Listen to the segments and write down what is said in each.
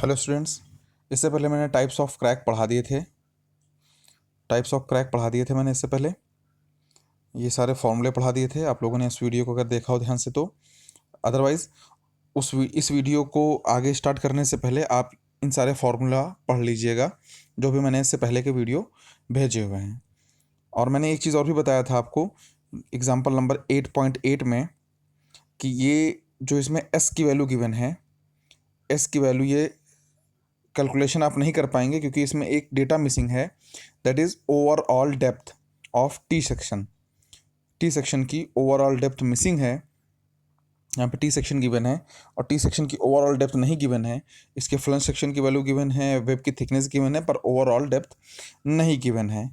Hello students. इससे पहले मैंने टाइप्स ऑफ क्रैक पढ़ा दिए थे। मैंने इससे पहले ये सारे फॉर्मूले पढ़ा दिए थे। आप लोगों ने इस वीडियो को अगर देखा हो ध्यान से तो अदरवाइज़ इस वीडियो को आगे स्टार्ट करने से पहले आप इन सारे फार्मूला पढ़ लीजिएगा जो भी मैंने इससे पहले के वीडियो भेजे हुए हैं। और मैंने एक चीज़ और भी बताया था आपको एग्जाम्पल नंबर 8.8 में कि ये जो इसमें एस की वैल्यू गिवन है, एस की वैल्यू ये कैलकुलेशन आप नहीं कर पाएंगे क्योंकि इसमें एक डेटा मिसिंग है, that is overall depth of T section. T section की ओवरऑल डेप्थ मिसिंग है। यहाँ पे टी सेक्शन गिवन है और टी सेक्शन की ओवरऑल डेप्थ नहीं गिवन है। इसके फ्लंज सेक्शन की वैल्यू गिवन है, वेब की थिकनेस गिवन है, पर ओवरऑल डेप्थ नहीं गिवन है।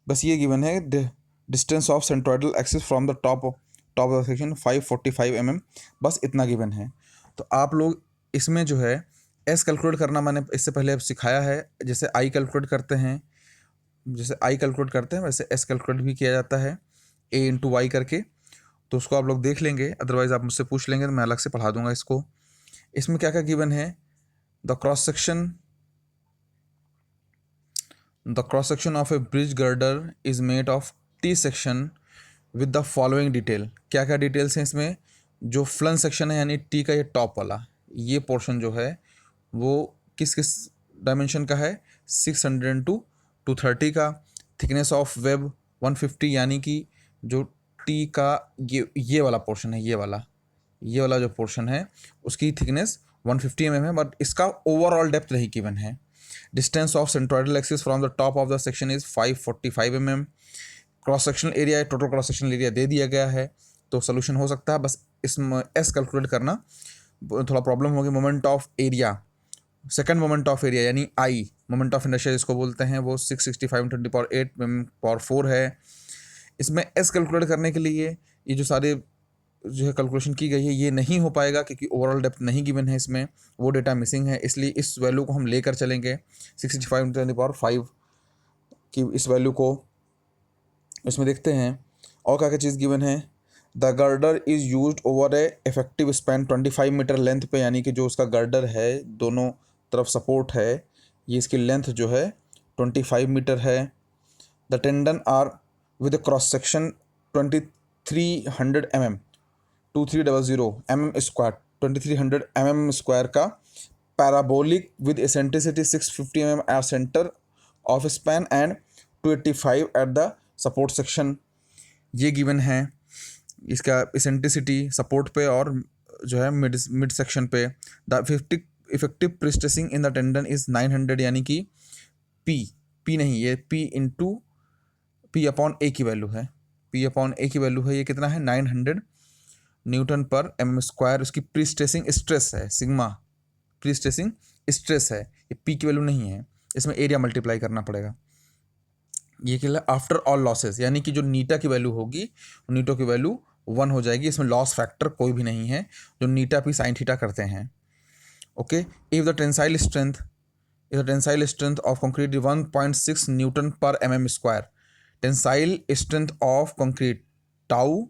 बस ये गिवन है distance of centroidal axis from the top of the section 545 mm, बस इतना गिवन है। तो आप लोग इसमें जो है एस कैलकुलेट करना मैंने इससे पहले अब सिखाया है। जैसे आई कैलकुलेट करते हैं, वैसे एस कैलकुलेट भी किया जाता है ए इंटू वाई करके। तो उसको आप लोग देख लेंगे, अदरवाइज आप मुझसे पूछ लेंगे तो मैं अलग से पढ़ा दूंगा इसको। इसमें क्या क्या गिवन है, the cross section of A bridge girder is made of T section with the following detail. क्या क्या डिटेल्स हैं इसमें, जो फ्लंज सेक्शन है यानी टी का ये टॉप वाला ये पोर्शन जो है वो किस किस डायमेंशन का है, 600 टू 230 का। थिकनेस ऑफ वेब 150 यानी कि जो टी का ये वाला पोर्शन है, ये वाला जो पोर्शन है उसकी थिकनेस 150 mm है, बट इसका ओवरऑल डेप्थ नहीं गिवन है। Distance of centroidal axis from the top of the section is 545 mm। Cross sectional area, total cross sectional area दे दिया गया है तो सोल्यूशन हो सकता है। बस इसमें एस कैलकुलेट करना थोड़ा प्रॉब्लम होगी। Moment of area, second moment of area यानी आई, मोमेंट ऑफ इनर्शिया जिसको बोलते हैं, वो 665 10⁸ पावर 4 है। इसमें एस कैलकुलेट करने के लिए ये जो सारे जो है कैलकुलेशन की गई है ये नहीं हो पाएगा क्योंकि ओवरऑल डेप्थ नहीं गिवन है, इसमें वो डेटा मिसिंग है। इसलिए इस वैल्यू को हम लेकर चलेंगे 665 10⁵ की इस वैल्यू को। इसमें देखते हैं और क्या क्या चीज़ गिवन है। The girder is use over a effective span 25 metre length पे, यानी कि जो उसका गर्डर है दोनों तरफ सपोर्ट है, ये इसकी लेंथ जो है 25 मीटर है। The tendon are with cross section 2300 mm 2300 mm square 2300 mm square का parabolic with eccentricity 650 mm at centre of span and 285 at the support section, ये गिवन है। इसका एसेंट्रिसिटी सपोर्ट पे और जो है मिड सेक्शन पे। The effective prestressing in the tendon is 900 यानी कि पी नहीं, ये पी अपॉन ए की वैल्यू है, ये कितना है 900 न्यूटन पर mm स्क्वायर। उसकी प्रीस्ट्रेसिंग स्ट्रेस है सिग्मा, प्रीस्ट्रेसिंग स्ट्रेस है, ये पी की वैल्यू नहीं है। इसमें एरिया मल्टीप्लाई करना पड़ेगा। ये क्या है, आफ्टर ऑल लॉसेस यानी कि जो नीटा की वैल्यू होगी नीटो की वैल्यू 1 हो जाएगी। इसमें लॉस फैक्टर कोई भी नहीं है जो नीटा पी साइन थीटा करते हैं। Okay, if the tensile strength of concrete 1.6 newton पर mm square. Tensile strength of concrete tau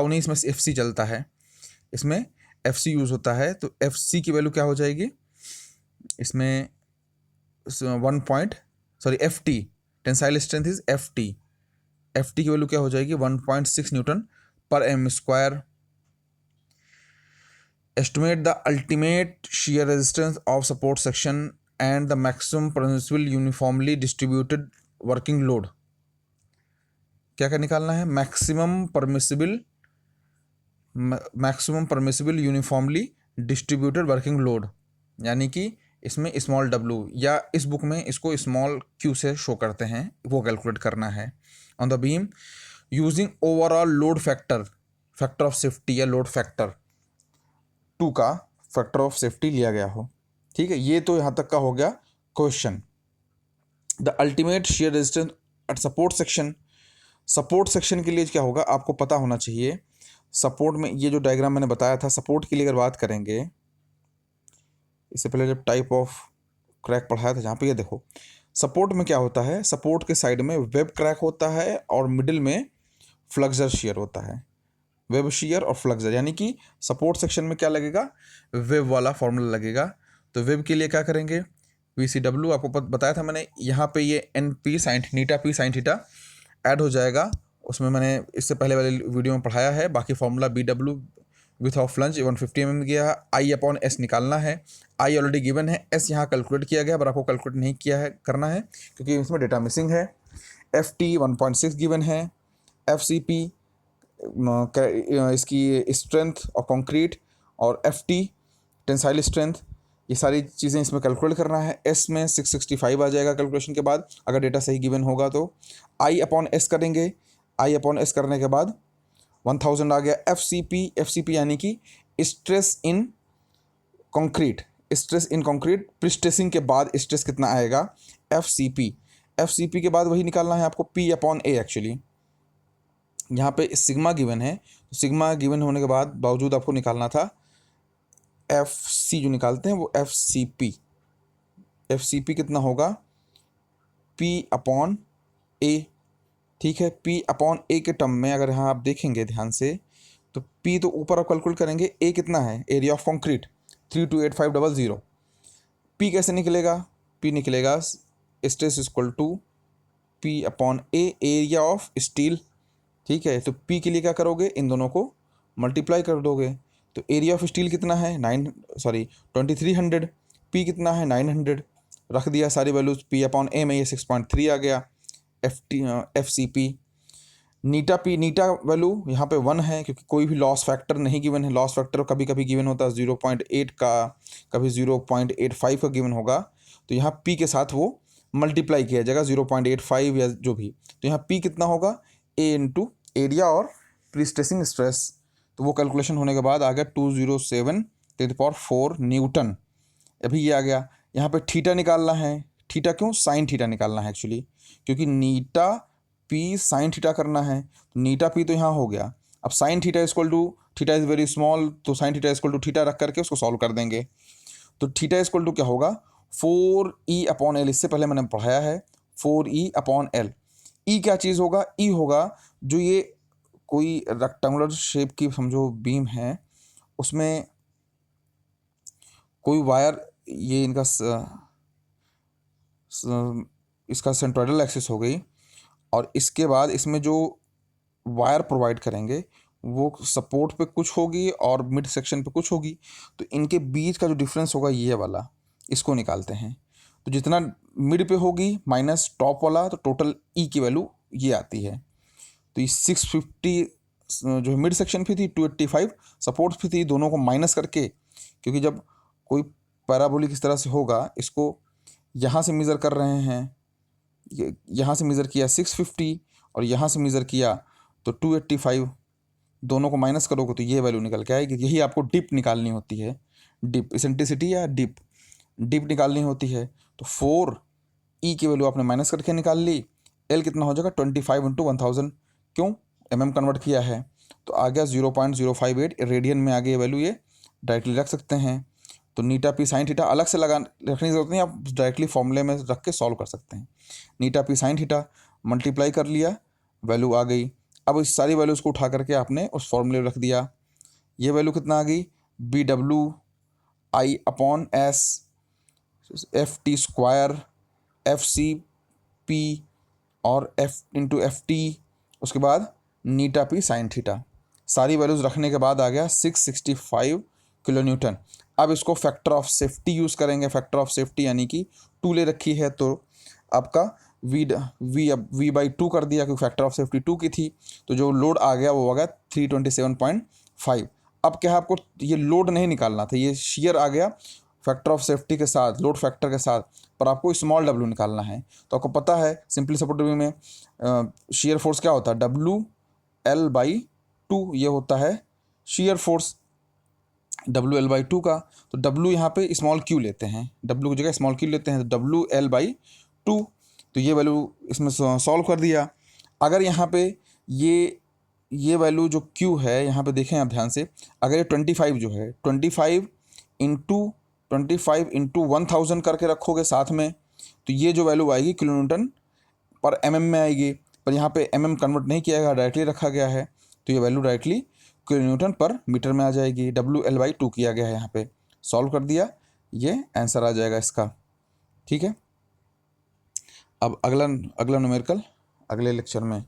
नहीं, इसमें एफ सी चलता है, इसमें एफ सी यूज होता है। तो एफ सी की वैल्यू क्या हो जाएगी इसमें F T, tensile strength is F T की वैल्यू क्या हो जाएगी 1.6 न्यूटन पर M square. Estimate the ultimate shear resistance of support section and the maximum permissible uniformly distributed working load। क्या क्या निकालना है, maximum permissible uniformly distributed working load, यानी कि इसमें स्मॉल w या इस बुक में इसको स्मॉल q से शो करते हैं, वो कैलकुलेट करना है। On the beam using overall load factor of safety या लोड फैक्टर 2 का फैक्टर ऑफ सेफ्टी लिया गया हो। ठीक है, ये तो यहाँ तक का हो गया question. The ultimate shear resistance at support section के लिए क्या होगा आपको पता होना चाहिए। सपोर्ट में ये जो डायग्राम मैंने बताया था, सपोर्ट के लिए अगर बात करेंगे, इससे पहले जब टाइप ऑफ क्रैक पढ़ाया था जहाँ पे ये देखो सपोर्ट में क्या होता है, सपोर्ट के साइड में वेब क्रैक होता है और मिडिल में फ्लक्सर शियर होता है, वेब शियर और फ्लक्सर। यानी कि सपोर्ट सेक्शन में क्या लगेगा, वेब वाला फॉर्मूला लगेगा। तो वेब के लिए क्या करेंगे, VCW आपको बताया था मैंने, यहाँ पे ये NP साइन नीटा P साइन थीटा ऐड हो जाएगा, उसमें मैंने इससे पहले वाले वीडियो में पढ़ाया है। बाकी formula BW width of lunch 150 mm गया है, I/S निकालना है, I ऑलरेडी गिवन है, S यहाँ कैलकुलेट किया गया पर आपको कैलकुलेट नहीं किया है, करना है क्योंकि इसमें डेटा मिसिंग है। FT 1.6 गिवन है, FCP इसकी स्ट्रेंथ और कंक्रीट, और FT टेंसाइल स्ट्रेंथ, ये सारी चीज़ें इसमें कैलकुलेट करना है। S में 665 आ जाएगा कैलकुलेशन के बाद, अगर डेटा सही गिवन होगा तो। I/S करेंगे, I/S करने के बाद 1000 आ गया। FCP यानी कि stress in concrete, stress in concrete prestressing के बाद स्ट्रेस कितना आएगा, FCP के बाद वही निकालना है आपको, P/A एक्चुअली। यहाँ पे सिग्मा गिवन है, तो सिग्मा गिवन होने के बाद बावजूद आपको निकालना था FC, जो निकालते हैं वो FCP कितना होगा, P/A। ठीक है, P/A के टर्म में अगर यहाँ आप देखेंगे ध्यान से, तो P तो ऊपर आप कैलकुलेट करेंगे, A कितना है, एरिया ऑफ कंक्रीट 328500। P कैसे निकलेगा, P निकलेगा stress equal to P/A area of steel. ठीक है, तो P के लिए क्या करोगे, इन दोनों को मल्टीप्लाई कर दोगे, तो एरिया ऑफ स्टील कितना है 2300, P कितना है 900, रख दिया सारी वैल्यूज P/A में, ये 6.3 आ गया। FCP नीटा वैल्यू यहाँ पे 1 है क्योंकि कोई भी लॉस फैक्टर नहीं गिवन है। लॉस फैक्टर कभी कभी गिवन होता है 0.8 का, कभी 0.85 का गिवन होगा, तो यहाँ P के साथ वो मल्टीप्लाई किया जाएगा 0.85 या जो भी, तो यहाँ P कितना होगा, A इंटू एरिया और प्रीस्ट्रेसिंग स्ट्रेस, तो वो कैलकुलेशन होने के बाद आ गया 207 × 10⁴ न्यूटन। अभी ये आ गया। यहाँ पे थीटा निकालना है, थीटा क्यों, साइन थीटा निकालना है एक्चुअली, क्योंकि नीटा P साइन थीटा करना है, तो नीटा P तो यहाँ हो गया। अब sine theta equal to, theta is very small, तो sine theta equal to theta रख करके उसको सॉल्व कर देंगे, तो थीटा इक्वल टू क्या होगा, 4E/L, इससे पहले मैंने पढ़ाया है 4E/L। E क्या चीज़ होगा, E होगा जो ये कोई रेक्टेंगुलर शेप की समझो बीम है, उसमें कोई वायर, ये इनका इसका सेंट्रोइडल एक्सिस हो गई, और इसके बाद इसमें जो वायर प्रोवाइड करेंगे वो सपोर्ट पे कुछ होगी और मिड सेक्शन पे कुछ होगी, तो इनके बीच का जो डिफरेंस होगा ये वाला, इसको निकालते हैं। तो जितना मिड पे होगी माइनस टॉप वाला, तो टोटल E की वैल्यू ये आती है। तो ये 650 जो मिड सेक्शन पे थी, 285 सपोर्ट पे थी, दोनों को माइनस करके, क्योंकि जब कोई पैराबोलिक इस तरह से होगा, इसको यहाँ से मेज़र कर रहे हैं, यहाँ से मेज़र किया 650 और यहाँ से मेज़र किया तो 285, दोनों को माइनस करोगे तो ये वैल्यू निकल के आएगी। यही आपको डिप निकालनी होती है, डिप इसेंट्रिसिटी या डिप निकालनी होती है। तो 4E की वैल्यू आपने माइनस करके निकाल ली, L कितना हो जाएगा 25 × 1000, क्यों mm कन्वर्ट किया है, तो आ गया 0.058 रेडियन में आ गई वैल्यू, ये डायरेक्टली रख सकते हैं। तो नीटा P साइन थीटा अलग से रखने की जरूरत नहीं, आप डायरेक्टली फॉर्मूले में रख के सॉल्व कर सकते हैं। नीटा P साइन थीटा मल्टीप्लाई कर लिया, वैल्यू आ गई। अब इस सारी वैल्यूज़ को उठा करके आपने उस फॉर्मूले में रख दिया, ये वैल्यू कितना आ गई, BW/I/S FT² FCP और FT, उसके बाद नीटा P साइन थीटा, सारी वैल्यूज़ रखने के बाद आ गया 665 किलो न्यूटन। अब इसको फैक्टर ऑफ सेफ्टी यूज़ करेंगे। फैक्टर ऑफ सेफ्टी यानी कि 2 ले रखी है, तो आपका V/2 कर दिया, क्योंकि फैक्टर ऑफ सेफ्टी 2 की थी, तो जो लोड आ गया वो आ गया 327.5। अब क्या है, आपको ये लोड नहीं निकालना था, ये शेयर आ गया फैक्टर ऑफ सेफ्टी के साथ, लोड फैक्टर के साथ, पर आपको स्मॉल w निकालना है। तो आपको पता है सिंपली सपोर्ट बीम में शेयर फोर्स क्या होता है, WL/2, ये होता है शेयर फोर्स WL/2 का। तो W यहाँ पे स्मॉल q लेते हैं, W की जगह स्मॉल q लेते हैं, तो WL/2, तो ये वैल्यू इसमें सॉल्व कर दिया। अगर यहाँ पे ये वैल्यू जो Q है, यहाँ पे देखें आप ध्यान से, अगर ये 25 जो है 25 × 1000 करके रखोगे साथ में, तो ये जो वैल्यू आएगी किलो न्यूटन पर mm में आएगी, पर यहाँ पे mm कन्वर्ट नहीं किया गया, डायरेक्टली रखा गया है, तो ये वैल्यू डायरेक्टली किलो न्यूटन पर मीटर में आ जाएगी। WL/2 किया गया है, यहाँ पे सॉल्व कर दिया, ये आंसर आ जाएगा इसका। ठीक है, अब अगला अगला न्यूमेरिकल अगले लेक्चर में